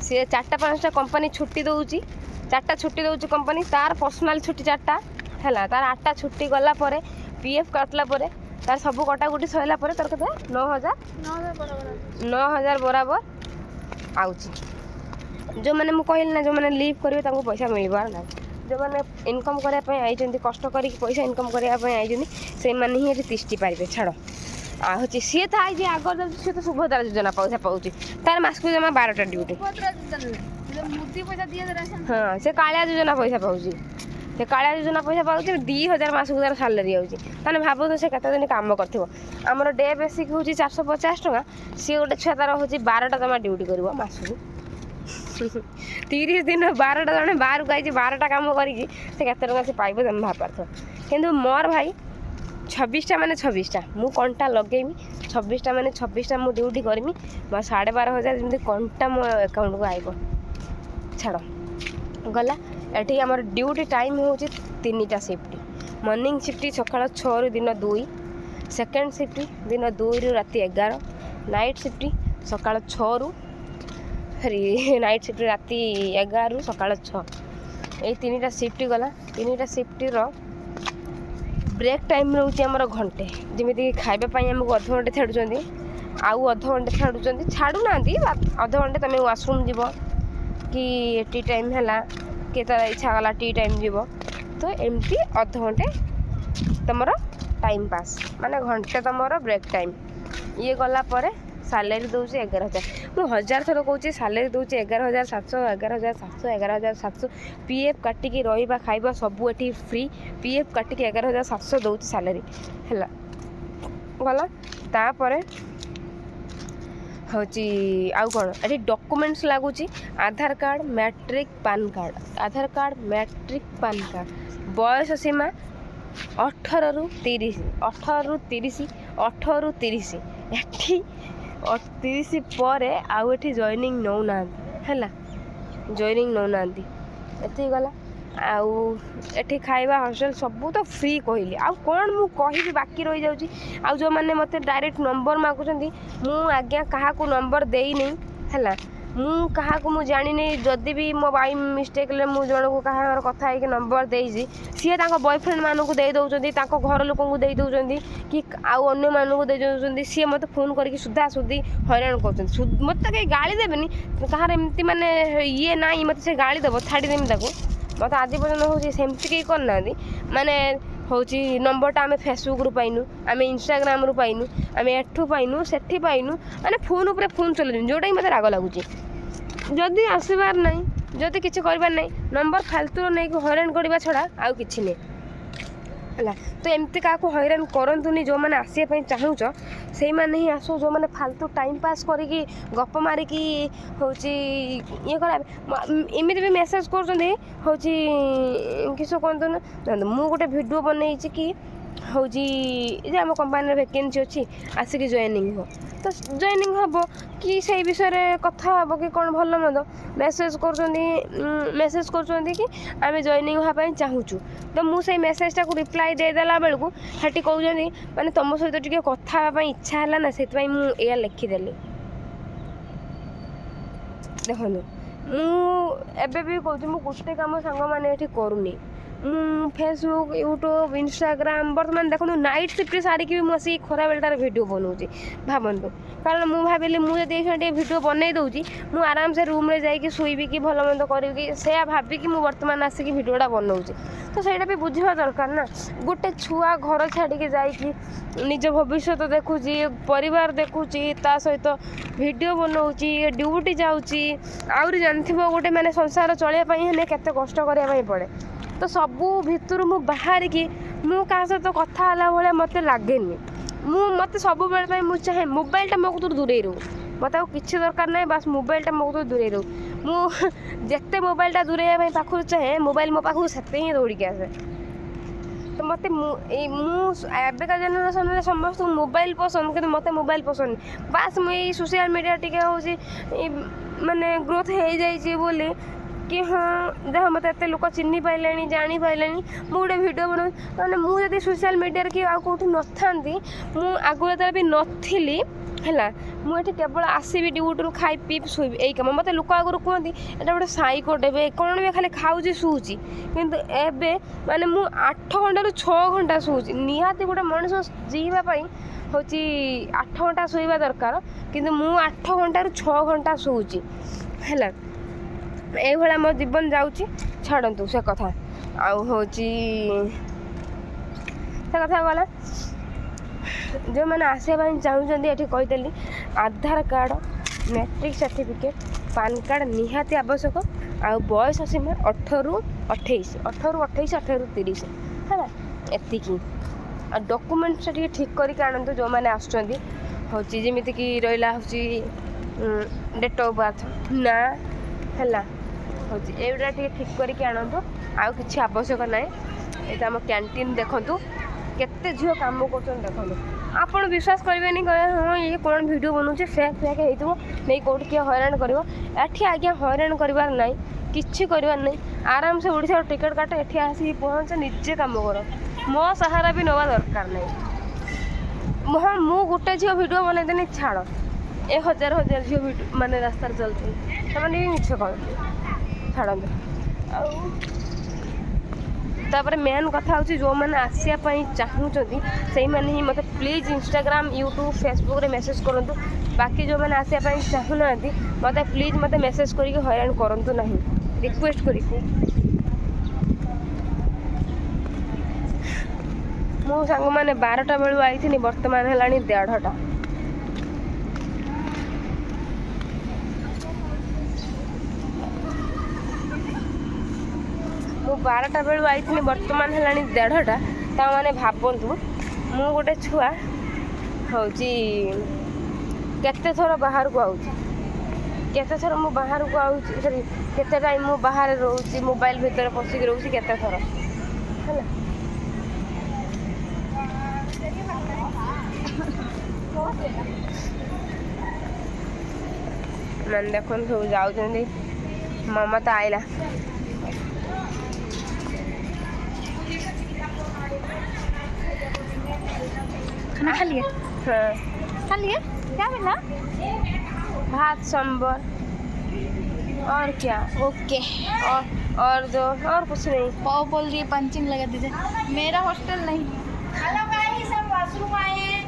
ସେ 4-5ଟା କମ୍ପାନୀ ଛୁଟି ଦେଉଛି, 4ଟା ଛୁଟି ଦେଉଛି କମ୍ପାନୀ, ତାର ପର୍ସନାଲ ଛୁଟି 4ଟା ହେଲା, ତାର 8ଟା ଛୁଟି ଗଲା ପରେ PF କାଟିଲା ପରେ ତାର ସବୁ କଟାକୁଟି ସରିଲା ପରେ ତୋର କେତେ? 9,000 ବରାବର ଆଉଛି। ଯେଉଁମାନେ ମୁଁ କହିଲି ନା, ଯେଉଁମାନେ ଲିଭ୍ କରିବେ ତାଙ୍କୁ ପଇସା ମିଳିବାର ନାହିଁ। ଯେଉଁମାନେ ଇନକମ୍ କରିବା ପାଇଁ ଆଇଛନ୍ତି, କଷ୍ଟ କରିକି ପଇସା ଇନକମ୍ କରିବା ପାଇଁ ଆଇଛନ୍ତି, ସେମାନେ ହିଁ ଏଠି ତିଷ୍ଠି ପାରିବେ। ଛାଡ଼, ଆଉ ହେଉଛି ସିଏ ତ ଆଇଛି ଆଗରେ ଯାଉଛି, ସିଏ ତ ସୁଭଦ୍ରା ଯୋଜନା ପଇସା ପାଉଛି, ତାର ମାସକୁ ଜମା 12ଟା ଡ୍ୟୁଟି। ହଁ, ସେ କାଳିଆ ଯୋଜନା ପଇସା ପାଉଛି। ସେ କାଳିଆ ଯୋଜନା ପଇସା ପାଉଛି, 2,000 ମାସକୁ ତାର ସାଲେରୀ ହେଉଛି। ତାହେଲେ ଭାବନ୍ତୁ ସେ କେତେ ଦିନ କାମ କରିଥିବ। ଆମର ଡେ ବେସିକ୍ ହେଉଛି 450 ଟଙ୍କା, ସିଏ ଗୋଟେ ଛୁଆ ତାର ହେଉଛି 12ଟା ଜମା ଡ୍ୟୁଟି କରିବ ମାସକୁ। 30 ଦିନ 12ଟା, ଜଣେ ବାହାରକୁ ଆଇଛି 12ଟା କାମ କରିକି ସେ କେତେ ଟଙ୍କା ସେ ପାଇବ ତମେ ଭାବିପାରୁଥିବ। କିନ୍ତୁ ମୋର ଭାଇ 26ଟା ମାନେ 26ଟା ମୁଁ କଣ୍ଟା ଲଗେଇମି, 26ଟା ମାନେ 26ଟା ମୁଁ ଡ୍ୟୁଟି କରିମି, ମୋ 12,500 ଯେମିତି କଣ୍ଟା ମୋ ଆକାଉଣ୍ଟକୁ ଆଇବ। ଛାଡ଼, ଗଲା। ଏଠି ଆମର ଡ୍ୟୁଟି ଟାଇମ୍ ହେଉଛି 3ଟା ସିଫ୍ଟ। ମର୍ଣ୍ଣିଂ ସିଫ୍ଟ ସକାଳ 6ରୁ ଦିନ 2, ସେକେଣ୍ଡ ସିଫ୍ଟ ଦିନ 2ରୁ ରାତି 11, ନାଇଟ୍ ସିଫ୍ଟ ସକାଳ 6ରୁ ନାଇଟ୍ ସିଫ୍ଟ ରାତି 11ରୁ ସକାଳ 6। ଏଇ 3ଟା ସିଫ୍ଟ ଗଲା। 3ଟା ସିଫ୍ଟର ବ୍ରେକ୍ ଟାଇମ୍ ରହୁଛି ଆମର ଘଣ୍ଟେ। ଯେମିତିକି ଖାଇବା ପାଇଁ ଆମକୁ ଅଧଘଣ୍ଟେ ଛାଡ଼ୁଛନ୍ତି, ଆଉ ଅଧଘଣ୍ଟେ ଛାଡ଼ୁନାହାନ୍ତି, ଅଧଘଣ୍ଟେ ତୁମେ ୱାସରୁମ୍ ଯିବ କି ଟି ଟାଇମ୍ ହେଲା, କିଏ ତାର ଇଚ୍ଛା ଗଲା ଟି ଟାଇମ୍ ଯିବ, ତ ଏମିତି ଅଧଘଣ୍ଟେ ତୁମର ଟାଇମ୍ ପାସ୍, ମାନେ ଘଣ୍ଟେ ତୁମର ବ୍ରେକ୍ ଟାଇମ୍। ଇଏ ଗଲା ପରେ ସାଲେରୀ ଦେଉଛି 11,000। ମୁଁ 1000 ଥର କହୁଛି ସାଲେରୀ ଦେଉଛି 11,700 11,700 11,700। PF କାଟିକି ରହିବା ଖାଇବା ସବୁ ଏଠି ଫ୍ରି। PF କାଟିକି 11,700 ଦେଉଛି ସାଲେରୀ ହେଲା ଗଲା। ତାପରେ ହେଉଛି ଆଉ କ'ଣ ଏଠି ଡକୁମେଣ୍ଟସ୍ ଲାଗୁଛି ଆଧାର କାର୍ଡ଼ ମ୍ୟାଟ୍ରିକ୍ ପାନ୍ କାର୍ଡ଼। ଆଧାର କାର୍ଡ଼ ମ୍ୟାଟ୍ରିକ୍ ପାନ୍ କାର୍ଡ଼। ବୟସ ସୀମା 18ରୁ 30 18ରୁ 30 18ରୁ 30। ଏଠି 30 ପରେ ଆଉ ଏଠି ଜଏନିଂ ନେଉନାହାନ୍ତି ହେଲା, ଜଏନିଂ ନେଉନାହାନ୍ତି। ଏତିକି ଗଲା। ଆଉ ଏଠି ଖାଇବା ହଷ୍ଟେଲ୍ ସବୁ ତ ଫ୍ରି କହିଲି, ଆଉ କ'ଣ ମୁଁ କହିବି ବାକି ରହିଯାଉଛି। ଆଉ ଯେଉଁମାନେ ମୋତେ ଡାଇରେକ୍ଟ ନମ୍ବର ମାଗୁଛନ୍ତି, ମୁଁ ଆଜ୍ଞା କାହାକୁ ନମ୍ବର ଦେଇନି ହେଲା। ମୁଁ କାହାକୁ ମୁଁ ଜାଣିନି, ଯଦି ବି ମୋ ବାଇ ମିଷ୍ଟେକ୍ରେ ମୁଁ ଜଣକୁ କାହାର କଥା ହେଇକି ନମ୍ବର ଦେଇଛି, ସିଏ ତାଙ୍କ ବୟଫ୍ରେଣ୍ଡ ମାନଙ୍କୁ ଦେଇ ଦେଉଛନ୍ତି, ତାଙ୍କ ଘର ଲୋକଙ୍କୁ ଦେଇ ଦେଉଛନ୍ତି କି ଆଉ ଅନ୍ୟମାନଙ୍କୁ ଦେଇ ଦେଉଛନ୍ତି। ସିଏ ମୋତେ ଫୋନ୍ କରିକି ସୁଧାସୁଧି ହଇରାଣ କରୁଛନ୍ତି। ମୋତେ କେହି ଗାଳି ଦେବେନି, କାହାର ଏମିତି ମାନେ ଇଏ ନାହିଁ ମୋତେ ସେ ଗାଳି ଦେବ ଛାଡ଼ିଦେମି ତାକୁ। ମୋତେ ଆଜି ପର୍ଯ୍ୟନ୍ତ ହେଉଛି ସେମିତି କେହି କରିନାହାନ୍ତି। ମାନେ ହେଉଛି ନମ୍ବରଟା ଆମେ ଫେସବୁକ୍ରୁ ପାଇନୁ, ଆମେ ଇନଷ୍ଟାଗ୍ରାମରୁ ପାଇନୁ, ଆମେ ଏଠୁ ପାଇନୁ ସେଠି ପାଇନୁ, ମାନେ ଫୋନ୍ ଉପରେ ଫୋନ୍ ଚଲେଇନୁ, ଯେଉଁଟାକି ମୋତେ ରାଗ ଲାଗୁଛି। ଯଦି ଆସିବାର ନାହିଁ, ଯଦି କିଛି କରିବାର ନାହିଁ, ନମ୍ବର ଫାଲତୁରୁ ନେଇକି ହଇରାଣ କରିବା ଛଡ଼ା ଆଉ କିଛି ନାହିଁ ହେଲା। ତ ଏମିତି କାହାକୁ ହଇରାଣ କରନ୍ତୁନି। ଯେଉଁମାନେ ଆସିବା ପାଇଁ ଚାହୁଁଛ ସେଇମାନେ ହିଁ ଆସ। ଯେଉଁମାନେ ଫାଲତୁ ଟାଇମ୍ ପାସ୍ କରିକି ଗପ ମାରିକି ହେଉଛି ଇଏ କରା, ଏମିତି ବି ମେସେଜ୍ କରୁଛନ୍ତି ହେଉଛି କିସ କୁହନ୍ତୁ ନା, ମୁଁ ଗୋଟେ ଭିଡ଼ିଓ ବନେଇଛି କି ହେଉଛି ଯେ ଆମ କମ୍ପାନୀର ଭ୍ୟାକେନ୍ସି ଅଛି ଆସିକି ଜଏନିଂ ହେବ। ତ ଜଏନିଂ ହେବ କି ସେଇ ବିଷୟରେ କଥା ହେବ କି କ'ଣ ଭଲ ମନ୍ଦ ମେସେଜ୍ କରୁଛନ୍ତି କି ଆମେ ଜଏନିଂ ହେବା ପାଇଁ ଚାହୁଁଛୁ। ତ ମୁଁ ସେଇ ମେସେଜ୍ଟାକୁ ରିପ୍ଲାଏ ଦେଇଦେଲା ବେଳକୁ ସେଠି କହୁଛନ୍ତି ମାନେ ତୁମ ସହିତ ଟିକେ କଥା ହେବା ପାଇଁ ଇଚ୍ଛା ହେଲା ନା, ସେଥିପାଇଁ ମୁଁ ଏଇଆ ଲେଖିଦେଲି। ଦେଖନ୍ତୁ ମୁଁ ଏବେ ବି କହୁଛି ମୁଁ ଗୋଟେ କାମ ସାଙ୍ଗମାନେ ଏଠି କରୁନି। ମୁଁ ଫେସବୁକ୍ ୟୁଟ୍ୟୁବ୍ ଇନଷ୍ଟାଗ୍ରାମ ବର୍ତ୍ତମାନ ଦେଖନ୍ତୁ ନାଇଟ୍ ସିଫ୍ଟ ସାରିକି ବି ମୁଁ ଆସିକି ଖରାବେଳଟାରେ ଭିଡ଼ିଓ ବନାଉଛି ଭାବନ୍ତୁ। କାରଣ ମୁଁ ଭାବିଲି ମୁଁ ଯଦି ଏଇখানে ଟିକେ ଭିଡ଼ିଓ ବନେଇ ଦେଉଛି, ମୁଁ ଆରାମସେ ରୁମ୍ରେ ଯାଇକି ଶୋଇବି କି ଭଲ ମନ୍ଦ କରିବି, ସେୟା ଭାବିକି ମୁଁ ବର୍ତ୍ତମାନ ଆସିକି ଭିଡ଼ିଓଟା ବନାଉଛି। ତ ସେଇଟା ବି ବୁଝିବା ଦରକାର ନା। ଗୋଟେ ଛୁଆ ଘର ଛାଡ଼ିକି ଯାଇକି ନିଜ ଭବିଷ୍ୟତ ଦେଖୁଛି, ପରିବାର ଦେଖୁଛି, ତା ସହିତ ଭିଡ଼ିଓ ବନାଉଛି, ଡ୍ୟୁଟି ଯାଉଛି। ଆହୁରି ଜାଣିଥିବ ଗୋଟେ ମାନେ ସଂସାର ଚଳିବା ପାଇଁ ହେଲେ କେତେ କଷ୍ଟ କରିବା ପାଇଁ ପଡ଼େ। ତ ସବୁ ଭିତରୁ ମୁଁ ବାହାରିକି ମୁଁ କାହା ସହିତ କଥା ହେଲା ଭଳିଆ ମୋତେ ଲାଗେନି। ମୋତେ ସବୁବେଳେ ପାଇଁ ମୁଁ ଚାହେଁ ମୋବାଇଲଟା ମୋ କତରୁ ଦୂରେଇ ରହୁ। ମୋତେ ଆଉ କିଛି ଦରକାର ନାହିଁ, ବାସ୍ ମୋବାଇଲଟା ମୋ କତରୁ ଦୂରେଇ ରହୁ। ମୁଁ ଯେତେ ମୋବାଇଲଟା ଦୂରେଇବା ପାଇଁ ପାଖରୁ ଚାହେଁ, ମୋବାଇଲ ମୋ ପାଖକୁ ସେତେ ହିଁ ଦୌଡ଼ିକି ଆସେ। ତ ମୋତେ ମୁଁ ଏବେକା ଜେନେରେସନରେ ସମସ୍ତଙ୍କୁ ମୋବାଇଲ ପସନ୍ଦ, କିନ୍ତୁ ମୋତେ ମୋବାଇଲ ପସନ୍ଦ। ବାସ୍ ମୁଁ ଏଇ ସୋସିଆଲ ମିଡ଼ିଆ ଟିକେ ହେଉଛି ମାନେ ଗ୍ରୋଥ୍ ହେଇଯାଇଛି ବୋଲି କି ହଁ ଯାହା ମୋତେ ଏତେ ଲୋକ ଚିହ୍ନି ପାଇଲେଣି, ଜାଣି ପାଇଲେଣି, ମୁଁ ଗୋଟେ ଭିଡ଼ିଓ ବନାଉଛି। ମାନେ ମୁଁ ଯଦି ସୋସିଆଲ ମିଡ଼ିଆରେ କି ଆଉ କେଉଁଠି ନଥାନ୍ତି, ମୁଁ ଆଗରୁ ଯେତେବେଳେ ବି ନଥିଲି ହେଲା, ମୁଁ ଏଠି କେବଳ ଆସିବି ଡ୍ୟୁଟିରୁ ଖାଇ ପିଇ ଶୋଇବି, ଏଇ କାମ। ମୋତେ ଲୋକ ଆଗରୁ କୁହନ୍ତି ଏଇଟା ଗୋଟେ ସାଇକୋଟେ, ଏବେ କ'ଣ ବି ଖାଲି ଖାଉଛି ଶୋଉଛି। କିନ୍ତୁ ଏବେ ମାନେ ମୁଁ 8 ଘଣ୍ଟାରୁ 6 ଘଣ୍ଟା ଶୋଉଛି। ନିହାତି ଗୋଟେ ମଣିଷ ଜିଇବା ପାଇଁ ହେଉଛି 8 ଘଣ୍ଟା ଶୋଇବା ଦରକାର, କିନ୍ତୁ ମୁଁ 8 ଘଣ୍ଟାରୁ 6 ଘଣ୍ଟା ଶୋଉଛି ହେଲା। ଏଇଭଳିଆ ମୋ ଜୀବନ ଯାଉଛି। ଛାଡ଼ନ୍ତୁ ସେ କଥା। ଆଉ ହେଉଛି ସେ କଥା ଗଲା। ଯେଉଁମାନେ ଆସିବା ପାଇଁ ଚାହୁଁଛନ୍ତି ଏଠି କହିଦେଲି Aadhaar card matric certificate PAN card ନିହାତି ଆବଶ୍ୟକ। ଆଉ ବୟସ ସୀମା 18ରୁ 28 18ରୁ 30 ହେଲା, ଏତିକି। ଆଉ ଡକୁମେଣ୍ଟସଟା ଟିକେ ଠିକ୍ କରିକି ଆଣନ୍ତୁ ଯେଉଁମାନେ ଆସୁଛନ୍ତି। ହେଉଛି ଯେମିତିକି ରହିଲା ହେଉଛି ଡେଟ୍ ଅଫ୍ ବାର୍ଥ ନା ହେଲା, ହେଉଛି ଏଇଗୁଡ଼ା ଟିକେ ଠିକ୍ କରିକି ଆଣନ୍ତୁ। ଆଉ କିଛି ଆବଶ୍ୟକ ନାହିଁ। ଏଇଟା ଆମ କ୍ୟାଣ୍ଟିନ୍ ଦେଖନ୍ତୁ କେତେ ଝିଅ କାମ କରୁଛନ୍ତି ଦେଖନ୍ତୁ। ଆପଣ ବିଶ୍ୱାସ କରିବେନି, କହିବେ ହଁ ଇଏ କ'ଣ ଭିଡ଼ିଓ ବନାଉଛି, ଫେକ୍ ହେଇଥିବ, ନେଇ କେଉଁଠି କିଏ ହଇରାଣ କରିବ। ଏଠି ଆଜ୍ଞା ହଇରାଣ କରିବାର ନାହିଁ, କିଛି କରିବାର ନାହିଁ। ଆରାମସେ ଓଡ଼ିଶାର ଟିକେଟ୍ କାଟ, ଏଠି ଆସିକି ପହଞ୍ଚ, ନିଜେ କାମ କର। ମୋ ସାହାରା ବି ନେବା ଦରକାର ନାହିଁ। ହଁ ମୁଁ ଗୋଟେ ଝିଅ ଭିଡ଼ିଓ ବନେଇଦେନି ଛାଡ଼, ଏ ହଜାର ଝିଅ ମାନେ ରାସ୍ତାରେ ଚାଲୁଛନ୍ତି, ସେମାନେ ବି ମିଛ କହନ୍ତି। ଛାଡ଼ନ୍ତୁ। ଆଉ ତାପରେ ମେନ୍ କଥା ହେଉଛି ଯେଉଁମାନେ ଆସିବା ପାଇଁ ଚାହୁଁଛନ୍ତି ସେଇମାନେ ହିଁ ମୋତେ ପ୍ଲିଜ୍ ଇନଷ୍ଟାଗ୍ରାମ ୟୁଟ୍ୟୁବ୍ ଫେସବୁକ୍ରେ ମେସେଜ୍ କରନ୍ତୁ। ବାକି ଯେଉଁମାନେ ଆସିବା ପାଇଁ ଚାହୁଁନାହାନ୍ତି ମୋତେ ପ୍ଲିଜ୍ ମୋତେ ମେସେଜ୍ କରିକି ହଇରାଣ କରନ୍ତୁ ନାହିଁ, ରିକ୍ୱେଷ୍ଟ କରିକି। ମୁଁ ସାଙ୍ଗମାନେ 12ଟା ବେଳୁ ଆଇଥିନି, ବର୍ତ୍ତମାନ ହେଲାଣି 1:30ଟା। ମୁଁ 12ଟା ବେଳୁ ଆଇଥିଲି, ବର୍ତ୍ତମାନ ହେଲାଣି 1:30ଟା। ତାମାନେ ଭାବନ୍ତୁ ମୁଁ ଗୋଟେ ଛୁଆ ହେଉଛି କେତେ ଥର ବାହାରକୁ ଆଉଛି, କେତେ ଥର ମୁଁ ବାହାରକୁ ଆଉଛି, ସରି କେତେ ଟାଇମ୍ ମୁଁ ବାହାରେ ରହୁଛି, ମୋବାଇଲ ଭିତରେ ପଶିକି ରହୁଛି କେତେ ଥର ହେଲା। ମାନେ ଦେଖନ୍ତୁ ସବୁ ଯାଉଛନ୍ତି, ମମତା ଆଇଲା। खाना खा लिए? हाँ, खा लिए? क्या मिला? भात सांबर और क्या, ओके। और जो और कुछ नहीं। पाव बोल रही है पंचिंग लगा दीजिए। मेरा हॉस्टल नहीं। हेलो गाइस, हम वॉशरूम आए हैं।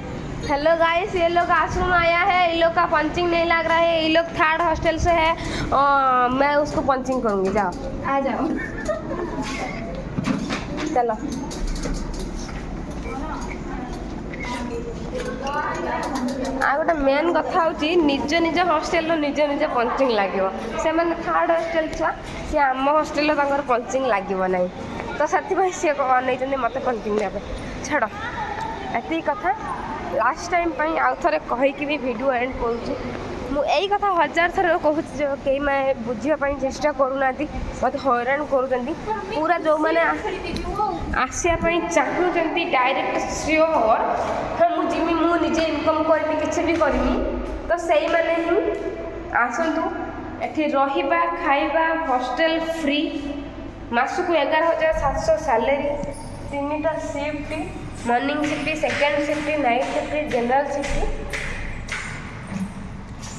हेलो गाइस, ये लोग आश्रम आया है, ये लोग का पंचिंग नहीं लग रहा है, ये लोग 3rd हॉस्टल से है। मैं उसको पंचिंग करूँगी, जाओ आ जाओ। चलो। ଆଉ ଗୋଟେ ମେନ୍ କଥା ହେଉଛି ନିଜ ନିଜ ହଷ୍ଟେଲର ନିଜ ନିଜ ପଞ୍ଚିଂ ଲାଗିବ। ସେମାନେ 3rd ହଷ୍ଟେଲ ଛୁଆ, ସିଏ ଆମ ହଷ୍ଟେଲରେ ତାଙ୍କର ପଞ୍ଚିଂ ଲାଗିବ ନାହିଁ, ତ ସେଥିପାଇଁ ସିଏ ଅନେଇଛନ୍ତି ମୋତେ ପଞ୍ଚିଂ ଦେବେ। ଛାଡ଼, ଏତିକି କଥା। ଲାଷ୍ଟ ଟାଇମ୍ ପାଇଁ ଆଉ ଥରେ କହିକି ବି ଭିଡ଼ିଓ ଏଣ୍ଡ କରୁଛି। ମୁଁ ଏଇ କଥା 1000 ଥର କହୁଛି ଯେ କେହି ମାନେ ବୁଝିବା ପାଇଁ ଚେଷ୍ଟା କରୁନାହାନ୍ତି, ମୋତେ ହଇରାଣ କରୁଛନ୍ତି। ପୁରା ଯେଉଁମାନେ ଆସିବା ପାଇଁ ଚାହୁଁଛନ୍ତି ଡାଇରେକ୍ଟ ସିଓର ହଁ ମୁଁ ଯିମି, ମୁଁ ନିଜେ ଇନକମ୍ କରିବି, କିଛି ବି କରିବି, ତ ସେଇମାନେ ହିଁ ଆସନ୍ତୁ। ଏଠି ରହିବା ଖାଇବା ହଷ୍ଟେଲ ଫ୍ରି, ମାସକୁ 11,700 ସାଲେରୀ, 3ଟା shift, morning shift, second shift, night shift, general shift.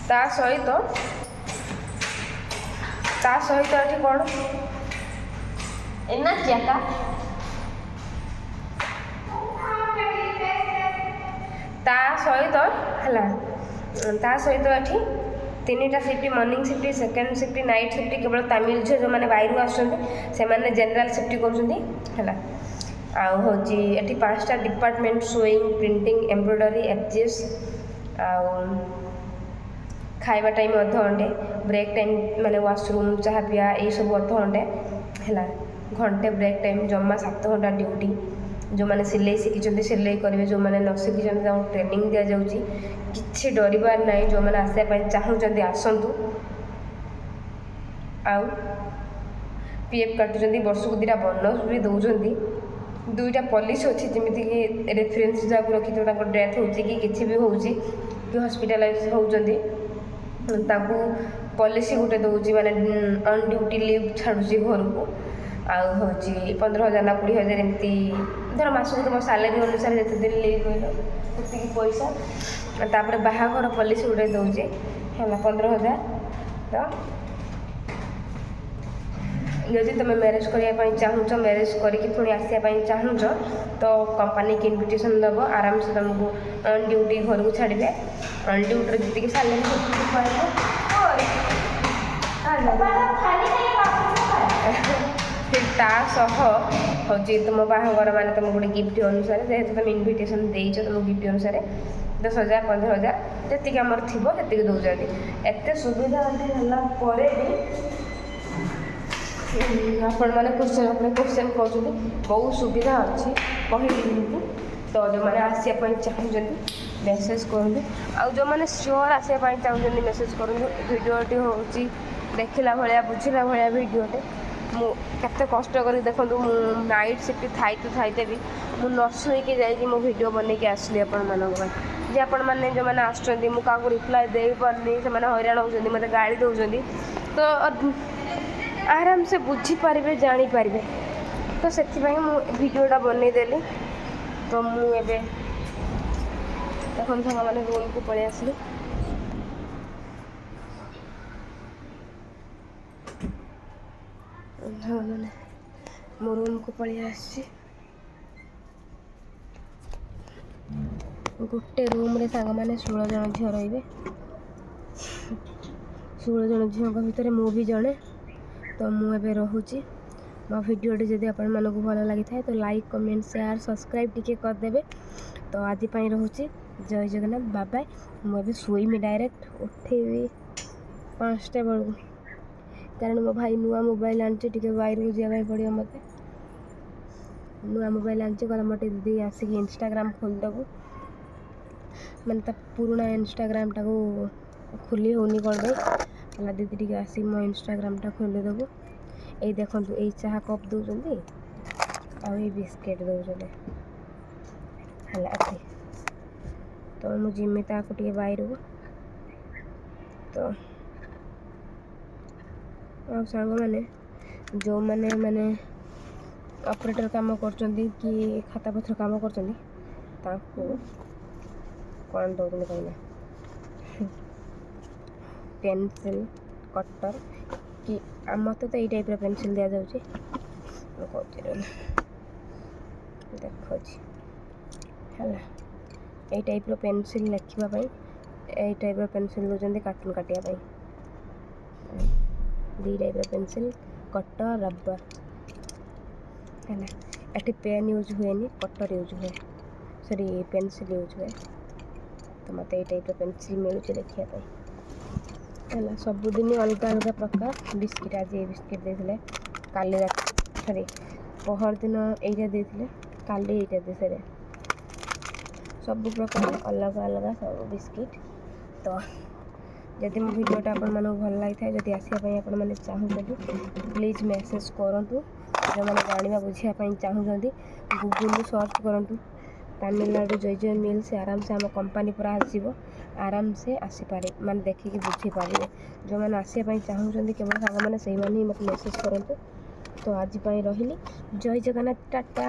ତା ସହିତ ଏଠି କ'ଣ ଏନା ଜ୍ୟାକା ତା ସହିତ ହେଲା, ତା ସହିତ ଏଠି 3ଟା shift, morning shift, second shift, night shift. କେବଳ ତାମିଲ ଝିଅ ଯେଉଁମାନେ ବାଇରୁ ଆସୁଛନ୍ତି ସେମାନେ ଜେନେରାଲ ସିଫ୍ଟ କରୁଛନ୍ତି ହେଲା। ଆଉ ହେଉଛି ଏଠି 5ଟା department, swing, printing, embroidery, FGS। ଆଉ ଖାଇବା ଟାଇମ୍ ଅଧଘଣ୍ଟେ, ବ୍ରେକ୍ ଟାଇମ୍ ମାନେ ୱାସରୁମ୍, ଚାହା ପିଆ ଏଇସବୁ ଅଧଘଣ୍ଟେ ହେଲା। ଘଣ୍ଟେ ବ୍ରେକ୍ ଟାଇମ୍, ଜମା 7 ଘଣ୍ଟା ଡ୍ୟୁଟି। ଯେଉଁମାନେ ସିଲେଇ ଶିଖିଛନ୍ତି ସିଲେଇ କରିବେ, ଯେଉଁମାନେ ନ ଶିଖିଛନ୍ତି ତାଙ୍କୁ ଟ୍ରେନିଂ ଦିଆଯାଉଛି। କିଛି ଡରିବାର ନାହିଁ, ଯେଉଁମାନେ ଆସିବା ପାଇଁ ଚାହୁଁଛନ୍ତି ଆସନ୍ତୁ। ଆଉ PF କାଟୁଛନ୍ତି, ବର୍ଷକୁ 2ଟା ବୋନସ୍ ବି ଦେଉଛନ୍ତି। 2ଟା ପଲିସି ଅଛି, ଯେମିତିକି ରେଫରେନ୍ସ ଯାହାକୁ ରଖିଥିବ ତାଙ୍କ ଡେଥ୍ ହେଉଛି କି କିଛି ବି ହେଉଛି କି ହସ୍ପିଟାଲାଇଜ୍ ହେଉଛନ୍ତି, ତାଙ୍କୁ ପଲିସି ଗୋଟେ ଦେଉଛି, ମାନେ ଅନ୍ ଡ୍ୟୁଟି ଲିଭ୍ ଛାଡ଼ୁଛି ଘରକୁ। ଆଉ ହେଉଛି 15,000 ନା 20,000 ଏମିତି, ଧର ମାସକୁ ତୁମ ସାଲେରୀ ଅନୁସାରେ ଯେତେ ଦିନ ଲିଭ୍ ରହିଲ ସେତିକି ପଇସା। ତାପରେ ବାହାଘର ପଲିସି ଗୋଟେ ଦେଉଛି ହେଲା 15,000। ତ ଯଦି ତୁମେ ମ୍ୟାରେଜ୍ କରିବା ପାଇଁ ଚାହୁଁଛ, ମ୍ୟାରେଜ୍ କରିକି ପୁଣି ଆସିବା ପାଇଁ ଚାହୁଁଛ, ତ କମ୍ପାନୀକି ଇନଭିଟେସନ୍ ଦେବ, ଆରାମସେ ତୁମକୁ ଅନ୍ ଡ୍ୟୁଟି ଘରକୁ ଛାଡ଼ିବେ। ଅନ୍ ଡ୍ୟୁଟିରେ ଯେତିକି ସାଲେରୀ ସେତିକି ପାଇବ। ତା ସହ ହେଉଛି ତୁମ ବାହାଘର ମାନେ ତୁମ ଗୋଟେ ଗିଫ୍ଟ ଅନୁସାରେ, ଯେହେତୁ ତୁମେ ଇନଭିଟେସନ୍ ଦେଇଛ, ତୁମ ଗିଫ୍ଟ ଅନୁସାରେ 10,000 15,000 ଯେତିକି ଆମର ଥିବ ସେତିକି ଦେଉଛନ୍ତି। ଏତେ ସୁବିଧା ହେଲା ପରେ ବି ଆପଣମାନେ କ୍ୱେଶ୍ଚନ୍ ଉପରେ କ୍ୱେଶ୍ଚନ୍ କରୁଛନ୍ତି। ବହୁତ ସୁବିଧା ଅଛି କହିଲି କିନ୍ତୁ। ତ ଯେଉଁମାନେ ଆସିବା ପାଇଁ ଚାହୁଁଛନ୍ତି ମେସେଜ୍ କରନ୍ତୁ, ଆଉ ଯେଉଁମାନେ ସିଓର ଆସିବା ପାଇଁ ଚାହୁଁଛନ୍ତି ମେସେଜ୍ କରନ୍ତୁ। ଭିଡ଼ିଓଟି ହେଉଛି ଦେଖିଲା ଭଳିଆ ବୁଝିଲା ଭଳିଆ ଭିଡ଼ିଓଟେ। ମୁଁ କେତେ କଷ୍ଟ କରି ଦେଖନ୍ତୁ, ମୁଁ ନାଇଟ୍ ସିଫ୍ଟ ଥାଇତେ ବି ମୁଁ ନ ଶୋଇକି ଯାଇକି ମୁଁ ଭିଡ଼ିଓ ବନେଇକି ଆସିଲି ଆପଣମାନଙ୍କ ପାଇଁ। ଯେ ଆପଣମାନେ ଯେଉଁମାନେ ଆସୁଛନ୍ତି ମୁଁ କାହାକୁ ରିପ୍ଲାଏ ଦେଇପାରୁନି, ସେମାନେ ହଇରାଣ ହେଉଛନ୍ତି, ମୋତେ ଗାଳି ଦେଉଛନ୍ତି, ତ ଆରାମସେ ବୁଝିପାରିବେ, ଜାଣିପାରିବେ। ତ ସେଥିପାଇଁ ମୁଁ ଭିଡ଼ିଓଟା ବନେଇଦେଲି। ତ ମୁଁ ଏବେ ଦେଖନ୍ତୁ ସାଙ୍ଗମାନେ ରୁମ୍କୁ ପଳେଇ ଆସିଲି। ମାନେ ମୋ ରୁମ୍କୁ ପଳେଇ ଆସିଛି। ଗୋଟେ ରୁମ୍ରେ ସାଙ୍ଗମାନେ 16 ଜଣ ଝିଅ ରହିବେ। 16 ଜଣ ଝିଅଙ୍କ ଭିତରେ ମୁଁ ବି ଜଣେ। ତ ମୁଁ ଏବେ ରହୁଛି। ମୋ ଭିଡ଼ିଓଟି ଯଦି ଆପଣମାନଙ୍କୁ ଭଲ ଲାଗିଥାଏ ତ ଲାଇକ୍, କମେଣ୍ଟ, ସେୟାର, ସବସ୍କ୍ରାଇବ୍ ଟିକେ କରିଦେବେ। ତ ଆଜି ପାଇଁ ରହୁଛି। ଜୟ ଜଗନ୍ନାଥ, ବାଏ ବାଏ। ମୁଁ ଏବେ ଶୋଇମି, ଡାଇରେକ୍ଟ ଉଠେଇବି 5ଟା ବେଳକୁ। କାରଣ ମୋ ଭାଇ ନୂଆ ମୋବାଇଲ୍ ଆଣିଛି, ଟିକେ ବାହାରକୁ ଯିବା ପାଇଁ ପଡ଼ିବ ମୋତେ। ନୂଆ ମୋବାଇଲ୍ ଆଣିଛି, କହିଲା ମୋତେ ଦିଦି ଆସିକି ଇନଷ୍ଟାଗ୍ରାମ୍ ଖୋଲିଦେବୁ। ମାନେ ତା ପୁରୁଣା ଇନଷ୍ଟାଗ୍ରାମ୍ଟାକୁ ଖୋଲି ହେଉନି କ'ଣ ପାଇଁ, ହେଲା ଦିଦି ଟିକେ ଆସିକି ମୋ ଇନଷ୍ଟାଗ୍ରାମ୍ଟା ଖୋଲିଦେବୁ। ଏଇ ଦେଖନ୍ତୁ, ଏଇ ଚାହା କପ୍ ଦେଉଛନ୍ତି ଆଉ ଏଇ ବିସ୍କେଟ୍ ଦେଉଛନ୍ତି, ହେଲା ଏଠି। ତ ମୁଁ ଯିମି ତାକୁ ଟିକେ ବାହାରକୁ। ତ ଆଉ ସାଙ୍ଗମାନେ ଯେଉଁମାନେ ମାନେ ଅପରେଟର୍ କାମ କରୁଛନ୍ତି କି ଖାତାପତ୍ର କାମ କରୁଛନ୍ତି, ତାଙ୍କୁ କ'ଣ ଦେଉଛନ୍ତି କହିଲେ, ପେନସିଲ୍, କଟର କି ମୋତେ ତ ଏଇ ଟାଇପ୍ର ପେନସିଲ୍ ଦିଆଯାଉଛି। ମୁଁ କହୁଛି ଦେଖାଉଛି, ହେଲା ଏଇ ଟାଇପ୍ର ପେନସିଲ୍ ଲେଖିବା ପାଇଁ, ଏଇ ଟାଇପ୍ର ପେନସିଲ୍ ଦେଉଛନ୍ତି କାର୍ଟୁନ୍ କାଟିବା ପାଇଁ। 2 ଟାଇପ୍ର ପେନସିଲ୍, କଟର, ରବର, ହେଲା। ଏଠି ପେନ୍ ୟୁଜ୍ ହୁଏନି, କଟର ୟୁଜ୍ ହୁଏ, ସରି ପେନସିଲ୍ ୟୁଜ୍ ହୁଏ। ତ ମୋତେ ଏଇ ଟାଇପ୍ର ପେନସିଲ୍ ମିଳୁଛି ଲେଖିବା ପାଇଁ, ହେଲା। ସବୁଦିନ ଅଲଗା ଅଲଗା ପ୍ରକାର ବିସ୍କିଟ୍। ଆଜି ଏଇ ବିସ୍କିଟ୍ ଦେଇଥିଲେ, କାଲି ସରି ପହରଦିନ ଏଇଟା ଦେଇଥିଲେ, କାଲି ଏଇଟା ଦେଇଥିଲେ। ସବୁ ପ୍ରକାର ଅଲଗା ଅଲଗା ସବୁ ବିସ୍କିଟ୍। ତ ଯଦି ମୋ ଭିଡ଼ିଓଟା ଆପଣମାନଙ୍କୁ ଭଲ ଲାଗିଥାଏ, ଯଦି ଆସିବା ପାଇଁ ଆପଣମାନେ ଚାହୁଁଛନ୍ତି, ପ୍ଲିଜ୍ ମେସେଜ୍ କରନ୍ତୁ। ଯେଉଁମାନେ ଜାଣିବା ବୁଝିବା ପାଇଁ ଚାହୁଁଛନ୍ତି, ଗୁଗୁଲ୍ରୁ ସର୍ଚ୍ଚ କରନ୍ତୁ ତାମିଲନାଡ଼ୁ ଜୟ ମିଲ୍ସ, ଆରାମସେ ଆମ କମ୍ପାନୀ ପୁରା ଆସିଯିବ, ଆରାମସେ ଆସିପାରେ, ମାନେ ଦେଖିକି ବୁଝିପାରିବେ। ଯେଉଁମାନେ ଆସିବା ପାଇଁ ଚାହୁଁଛନ୍ତି କେବଳ ସାଙ୍ଗମାନେ, ସେଇମାନେ ହିଁ ମୋତେ ମେସେଜ୍ କରନ୍ତୁ। ତ ଆଜି ପାଇଁ ରହିଲି, ଜୟ ଜଗନ୍ନାଥ, ଟାଟା।